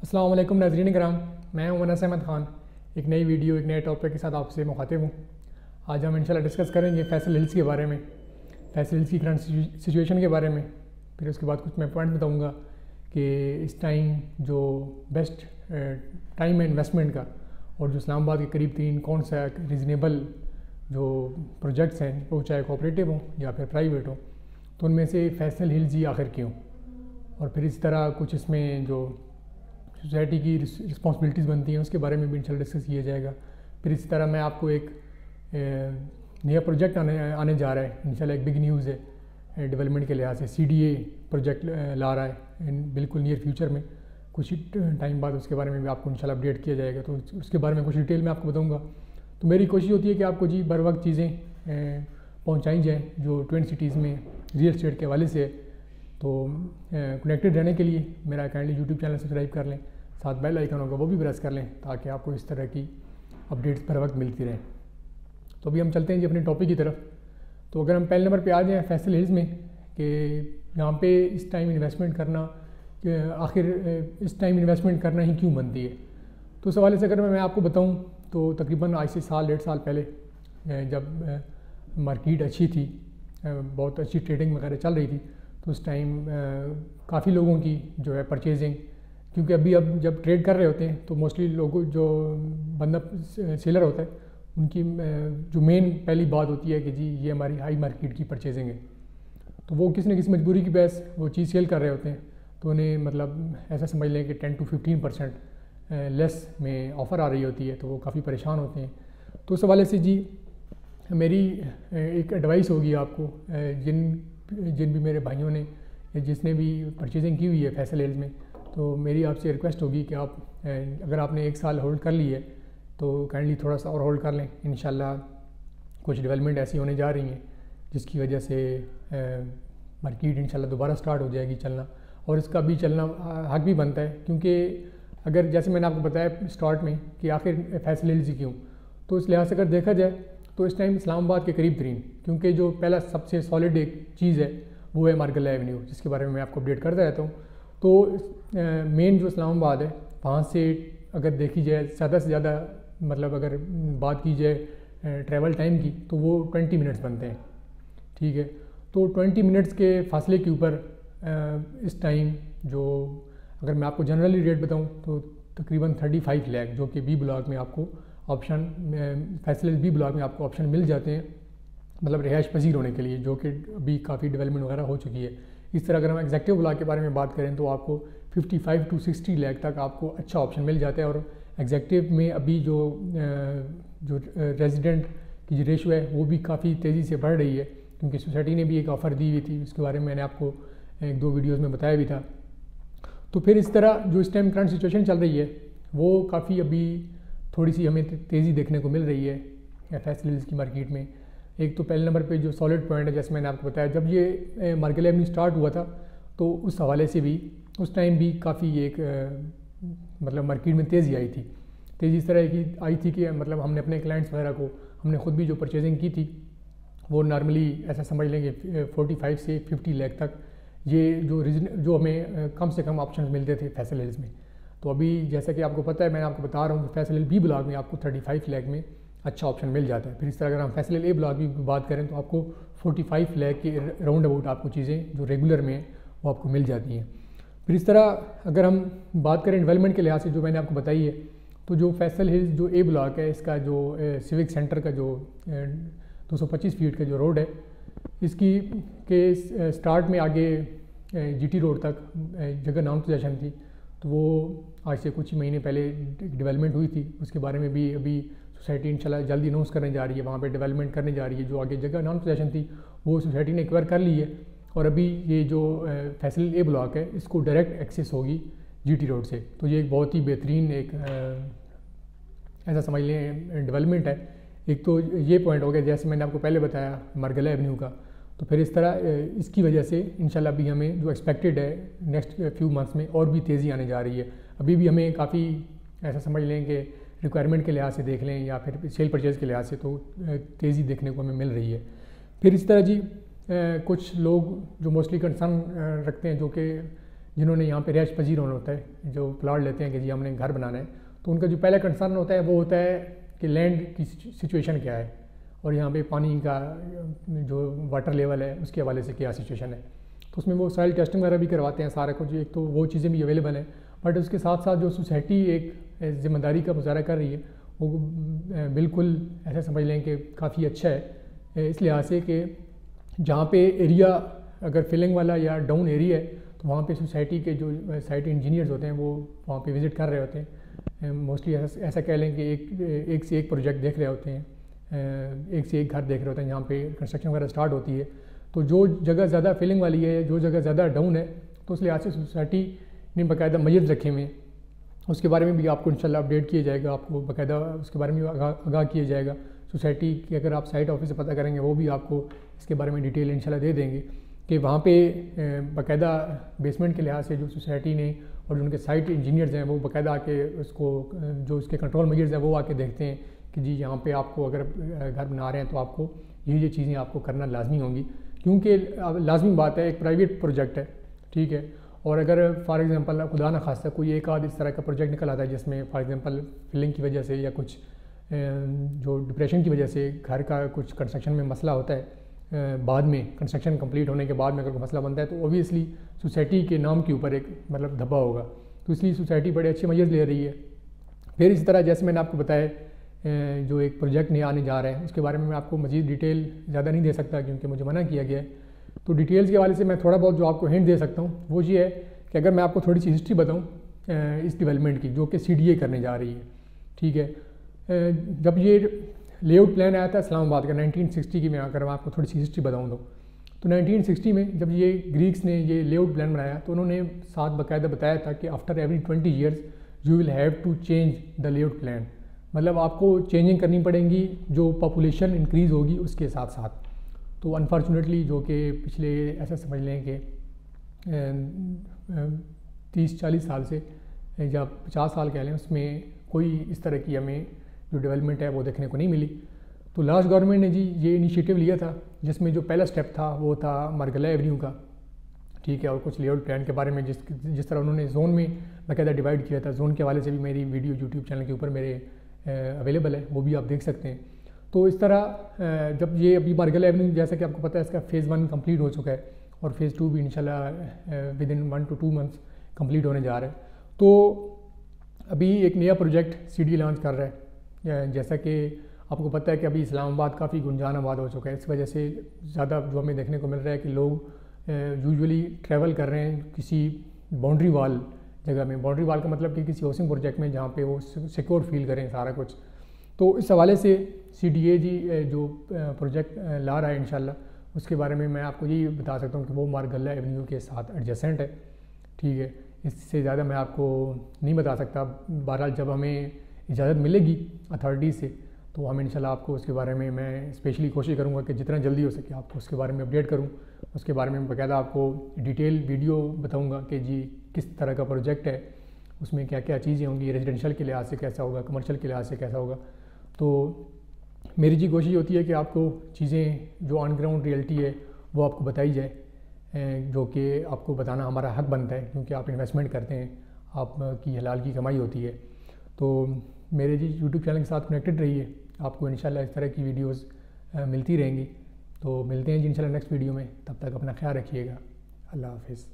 अस्सलाम वालेकुम नाज़रीन कराम, मैं हूं अनस अहमद ख़ान। एक नई वीडियो एक नए टॉपिक के साथ आपसे मुखातिब हूं। आज हम इंशाल्लाह डिस्कस करेंगे फैसल हिल्स के बारे में, फैसल हिल्स की करंट सिचुएशन के बारे में। फिर उसके बाद कुछ मैं पॉइंट बताऊंगा कि इस टाइम जो बेस्ट टाइम है इन्वेस्टमेंट का, और जो इस्लामाबाद के करीब तरीन कौन सा रीज़नेबल जो प्रोजेक्ट्स हैं, वो चाहे कोऑपरेटिव हों या फिर प्राइवेट हों, तो उनमें से फैसल हिल्स ही आखिर क्यों। और फिर इस तरह कुछ इसमें जो सोसाइटी की रिस्पॉन्सिबिलिटीज़ बनती हैं उसके बारे में भी इंशाल्लाह डिस्कस किया जाएगा। फिर इसी तरह मैं आपको एक नया प्रोजेक्ट आने जा रहा है इंशाल्लाह, एक बिग न्यूज़ है डेवलपमेंट के लिहाज से। CDA प्रोजेक्ट ला रहा है बिल्कुल नियर फ्यूचर में, कुछ ही टाइम बाद उसके बारे में भी आपको इंशाल्लाह अपडेट किया जाएगा। तो उसके बारे में कुछ डिटेल में आपको बताऊँगा। तो मेरी कोशिश होती है कि आपको जी बर वक्त चीज़ें पहुँचाई जाएँ जो ट्विन सिटीज़ में रियल एस्टेट के हवाले से है। तो कनेक्टेड रहने के लिए मेरा काइंडली यूट्यूब चैनल सब्सक्राइब कर लें, साथ बेल आइकन होगा वो भी प्रेस कर लें, ताकि आपको इस तरह की अपडेट्स हर वक्त मिलती रहें। तो अभी हम चलते हैं जी अपने टॉपिक की तरफ। तो अगर हम पहले नंबर पे आ जाएँ फैसल हिल्स में, कि यहाँ पे इस टाइम इन्वेस्टमेंट करना, आखिर इस टाइम इन्वेस्टमेंट करना ही क्यों बनती है। तो उस हवाले से अगर मैं आपको बताऊँ तो तकरीबन आज से साल 1.5 साल पहले, जब मार्केट अच्छी थी, बहुत अच्छी ट्रेडिंग वगैरह चल रही थी, तो उस टाइम काफ़ी लोगों की जो है परचेजिंग, क्योंकि अब जब ट्रेड कर रहे होते हैं तो मोस्टली लोगों जो बंदा सेलर होता है उनकी जो मेन पहली बात होती है कि जी ये हमारी हाई मार्केट की परचेजिंग है। तो वो किसी न किसी मजबूरी की बहस वो चीज़ सेल कर रहे होते हैं, तो उन्हें मतलब ऐसा समझ लें कि 10 to 15% लेस में ऑफ़र आ रही होती है, तो वो काफ़ी परेशान होते हैं। तो उस हवाले से जी मेरी एक एडवाइस होगी आपको, जिन भी मेरे भाइयों ने या जिसने भी परचेजिंग की हुई है फैसल हिल्स में, तो मेरी आपसे रिक्वेस्ट होगी कि आप अगर आपने 1 साल होल्ड कर ली है तो काइंडली थोड़ा सा और होल्ड कर लें। इंशाल्लाह कुछ डेवलपमेंट ऐसी होने जा रही हैं जिसकी वजह से मार्केट इंशाल्लाह दोबारा स्टार्ट हो जाएगी चलना, और इसका भी चलना हक भी बनता है। क्योंकि अगर जैसे मैंने आपको बताया स्टार्ट में कि आखिर फैसल हिल्स ही क्यों, तो इस लिहाज से अगर देखा जाए तो इस टाइम इस्लामाबाद के करीब तरीन, क्योंकि जो पहला सबसे सॉलिड एक चीज़ है वो है मार्गला एवेन्यू, जिसके बारे में मैं आपको अपडेट करता रहता हूँ। तो मेन जो इस्लामाबाद है वहाँ से अगर देखी जाए ज़्यादा से ज़्यादा, मतलब अगर बात की जाए ट्रैवल टाइम की, तो वो 20 मिनट्स बनते हैं। ठीक है, तो 20 मिनट्स के फासले के ऊपर इस टाइम जो, अगर मैं आपको जनरली रेट बताऊँ तो तकरीबन 35 लाख, जो कि B ब्लॉक में आपको ऑप्शन, फैसल B ब्लॉक में आपको ऑप्शन मिल जाते हैं, मतलब रिहाइश पजीर होने के लिए, जो कि अभी काफ़ी डेवलपमेंट वगैरह हो चुकी है। इस तरह अगर हम एग्जेक्टिव ब्लॉक के बारे में बात करें तो आपको 55 to 60 लाख तक आपको अच्छा ऑप्शन मिल जाता है। और एग्जेक्टिव में अभी जो रेजिडेंट की जो रेशो है वो भी काफ़ी तेज़ी से बढ़ रही है, क्योंकि सोसाइटी ने भी एक ऑफ़र दी हुई थी, उसके बारे में मैंने आपको 1-2 वीडियोज़ में बताया भी था। तो फिर इस तरह जो इस टाइम करंट सिचुएशन चल रही है वो काफ़ी अभी थोड़ी सी हमें तेज़ी देखने को मिल रही है फैसल हिल्स की मार्केट में। एक तो पहले नंबर पे जो सॉलिड पॉइंट है, जैसे मैंने आपको बताया, जब ये मार्गला एवेन्यू स्टार्ट हुआ था तो उस हवाले से भी उस टाइम भी काफ़ी एक मतलब मार्केट में तेज़ी आई थी। तेज़ी इस तरह की आई थी कि मतलब हमने अपने क्लाइंट्स वगैरह को, हमने ख़ुद भी जो परचेजिंग की थी वो नॉर्मली ऐसा समझ लेंगे 45 से 50 लाख तक ये जो हमें कम से कम ऑप्शन मिलते थे फैसल हिल्स में। तो अभी जैसा कि आपको पता है, मैं आपको बता रहा हूँ कि फैसल हिल B ब्लॉक में आपको 35 लाख में अच्छा ऑप्शन मिल जाता है। फिर इस तरह अगर हम फैसल हिल A ब्लॉक की बात करें तो आपको 45 लाख के राउंड अबाउट आपको चीज़ें जो रेगुलर में वो आपको मिल जाती हैं। फिर इस तरह अगर हम बात करें डेवलपमेंट के लिहाज से जो मैंने आपको बताई है, तो जो फैसल हिल्स जो A ब्लॉक है, इसका जो सिविक सेंटर का जो 225 फीट का जो रोड है, इसकी के स्टार्ट में आगे GT रोड तक जगह नॉन पोजेशन थी, तो वो आज से कुछ ही महीने पहले डेवलपमेंट हुई थी। उसके बारे में भी अभी सोसाइटी इंशाल्लाह जल्दी अनाउंस करने जा रही है, वहाँ पे डेवलपमेंट करने जा रही है। जो आगे जगह नॉन पोजेशन थी वो सोसाइटी ने एक्वायर कर ली है, और अभी ये जो फैसल A ब्लॉक है इसको डायरेक्ट एक्सेस होगी GT रोड से। तो ये एक बहुत ही बेहतरीन एक ऐसा समझ लें डेवलपमेंट है। एक तो ये पॉइंट हो गया, जैसे मैंने आपको पहले बताया मार्गला एवेन्यू का। तो फिर इस तरह इसकी वजह से इंशाल्लाह भी हमें जो एक्सपेक्टेड है नेक्स्ट फ्यू मंथ्स में और भी तेज़ी आने जा रही है। अभी भी हमें काफ़ी ऐसा समझ लें कि रिक्वायरमेंट के लिहाज से देख लें या फिर सेल परचेज़ के लिहाज से तो तेज़ी देखने को हमें मिल रही है। फिर इस तरह जी कुछ लोग जो मोस्टली कंसर्न रखते हैं, जो कि जिन्होंने यहाँ पे रिहायश पजीर होना होता है, जो प्लाट लेते हैं कि जी हमने घर बनाना है, तो उनका जो पहला कंसर्न होता है वो होता है कि लैंड की सिचुएशन क्या है और यहाँ पे पानी का जो वाटर लेवल है उसके हवाले से क्या सिचुएशन है। तो उसमें वो सॉइल टेस्टिंग वगैरह भी करवाते हैं सारा कुछ, एक तो वो चीज़ें भी अवेलेबल हैं। बट उसके साथ साथ जो सोसाइटी एक ज़िम्मेदारी का मुजाहरा कर रही है वो बिल्कुल ऐसा समझ लें कि काफ़ी अच्छा है, इस लिहाज से कि जहाँ पे एरिया अगर फिलिंग वाला या डाउन एरिया है तो वहाँ पे सोसाइटी के जो साइट इंजीनियर्स होते हैं वो वहाँ पे विज़िट कर रहे होते हैं। मोस्टली ऐसा कह लें कि एक से एक प्रोजेक्ट देख रहे होते हैं, एक से एक घर देख रहे होते हैं जहाँ पे कंस्ट्रक्शन वगैरह स्टार्ट होती है। तो जो जगह ज़्यादा फिलिंग वाली है, जो जगह ज़्यादा डाउन है, तो उस लिहाज से सोसाइटी ने बाकायदा मेजर्स रखे हुए हैं, उसके बारे में भी आपको इंशाल्लाह अपडेट किया जाएगा, आपको बाकायदा उसके बारे में आगाह किया जाएगा। सोसाइटी की अगर आप साइट ऑफिस से पता करेंगे वो भी आपको इसके बारे में डिटेल इंशाल्लाह दे देंगे कि वहाँ पे बाकायदा बेसमेंट के लिहाज से जो सोसाइटी ने और जो उनके साइट इंजीनियर्स हैं वो बाकायदा आके उसको जो उसके कंट्रोल मेजर्स हैं वो आके देखते हैं कि जी यहाँ पे आपको अगर घर बना रहे हैं तो आपको ये चीज़ें आपको करना लाजमी होंगी, क्योंकि लाजमी बात है, एक प्राइवेट प्रोजेक्ट है, ठीक है। और अगर फॉर एग्जांपल खुदा न खास्ता कोई एक आध इस तरह का प्रोजेक्ट निकल आता है जिसमें फॉर एग्जांपल फिलिंग की वजह से या कुछ जो डिप्रेशन की वजह से घर का कुछ कंस्ट्रक्शन में मसला होता है, बाद में कंस्ट्रक्शन कंप्लीट होने के बाद में अगर कोई मसला बनता है तो ओबियसली सोसाइटी के नाम के ऊपर एक मतलब धब्बा होगा। तो इसलिए सोसाइटी बड़े अच्छे मेजर्स ले रही है। फिर इसी तरह जैसे मैंने आपको बताया जो एक प्रोजेक्ट नहीं आने जा रहा है उसके बारे में मैं आपको मज़ीद डिटेल ज़्यादा नहीं दे सकता क्योंकि मुझे मना किया गया है। तो डिटेल्स के हवाले से मैं थोड़ा बहुत जो आपको हिंट दे सकता हूँ वो ये है कि अगर मैं आपको थोड़ी सी हिस्ट्री बताऊँ इस डेवलपमेंट की जो कि CDA करने जा रही है, ठीक है। जब ये लेआउट प्लान आया था इस्लामाबाद का 1960 की, मैं अगर मैं आपको थोड़ी सी हिस्ट्री बताऊँ तो 1960 में जब ये ग्रीक्स ने ये लेआउट प्लान बनाया तो उन्होंने साथ बाकायदा बताया था कि after every 20 years you will have to change the layout plan, मतलब आपको चेंजिंग करनी पड़ेगी जो पॉपुलेशन इंक्रीज़ होगी उसके साथ साथ। तो अनफॉर्चुनेटली जो कि पिछले ऐसा समझ लें कि 30-40 साल से या 50 साल कह लें उसमें कोई इस तरह की हमें जो डेवलपमेंट है वो देखने को नहीं मिली। तो लास्ट गवर्नमेंट ने जी ये इनिशिएटिव लिया था जिसमें जो पहला स्टेप था वो था मार्गला एवेन्यू का, ठीक है। और कुछ लेआउट प्लान के बारे में जिस तरह उन्होंने जोन में बाकायदा डिवाइड किया था, जोन के हवाले से भी मेरी वीडियो यूट्यूब चैनल के ऊपर मेरे अवेलेबल है, वो भी आप देख सकते हैं। तो इस तरह जब ये अभी मार्गला एवेन्यू जैसा कि आपको पता है इसका फ़ेज़ 1 कंप्लीट हो चुका है और फ़ेज़ 2 भी इंशाल्लाह with in 1 to 2 months complete होने जा रहा है। तो अभी एक नया प्रोजेक्ट CDA लॉन्च कर रहा है, जैसा कि आपको पता है कि अभी इस्लामाबाद काफ़ी गुंजान आबाद हो चुका है। इस वजह से ज़्यादा जो हमें देखने को मिल रहा है कि लोग यूजुअली ट्रैवल कर रहे हैं किसी बाउंड्री वाल जगह में। बाउंड्री वाल का मतलब कि किसी हाउसिंग प्रोजेक्ट में जहाँ पे वो सिक्योर फील करें सारा कुछ। तो इस हवाले से CDA जी जो प्रोजेक्ट ला रहा है इंशाल्लाह उसके बारे में मैं आपको यही बता सकता हूँ कि वो मार्गला एवेन्यू के साथ एडजेसेंट है, ठीक है। इससे ज़्यादा मैं आपको नहीं बता सकता। बहरहाल जब हमें इजाज़त मिलेगी अथॉरिटी से तो हम इंशाल्लाह आपको उसके बारे में मैं स्पेशली कोशिश करूँगा कि जितना जल्दी हो सके आपको उसके बारे में अपडेट करूँ। उसके बारे में बाकायदा आपको डिटेल वीडियो बताऊँगा कि जी किस तरह का प्रोजेक्ट है, उसमें क्या क्या चीज़ें होंगी, रेजिडेंशियल के लिहाज से कैसा होगा, कमर्शियल के लिहाज से कैसा होगा। तो मेरी जी कोशिश होती है कि आपको चीज़ें जो ऑन ग्राउंड रियलिटी है वो आपको बताई जाए, जो कि आपको बताना हमारा हक बनता है क्योंकि आप इन्वेस्टमेंट करते हैं, आपकी हलाल की कमाई होती है। तो मेरे जी यूट्यूब चैनल के साथ कनेक्टेड रहिए, आपको इंशाल्लाह इस तरह की वीडियोस मिलती रहेंगी। तो मिलते हैं जी इंशाल्लाह नेक्स्ट वीडियो में, तब तक अपना ख्याल रखिएगा। अल्लाह हाफिज़।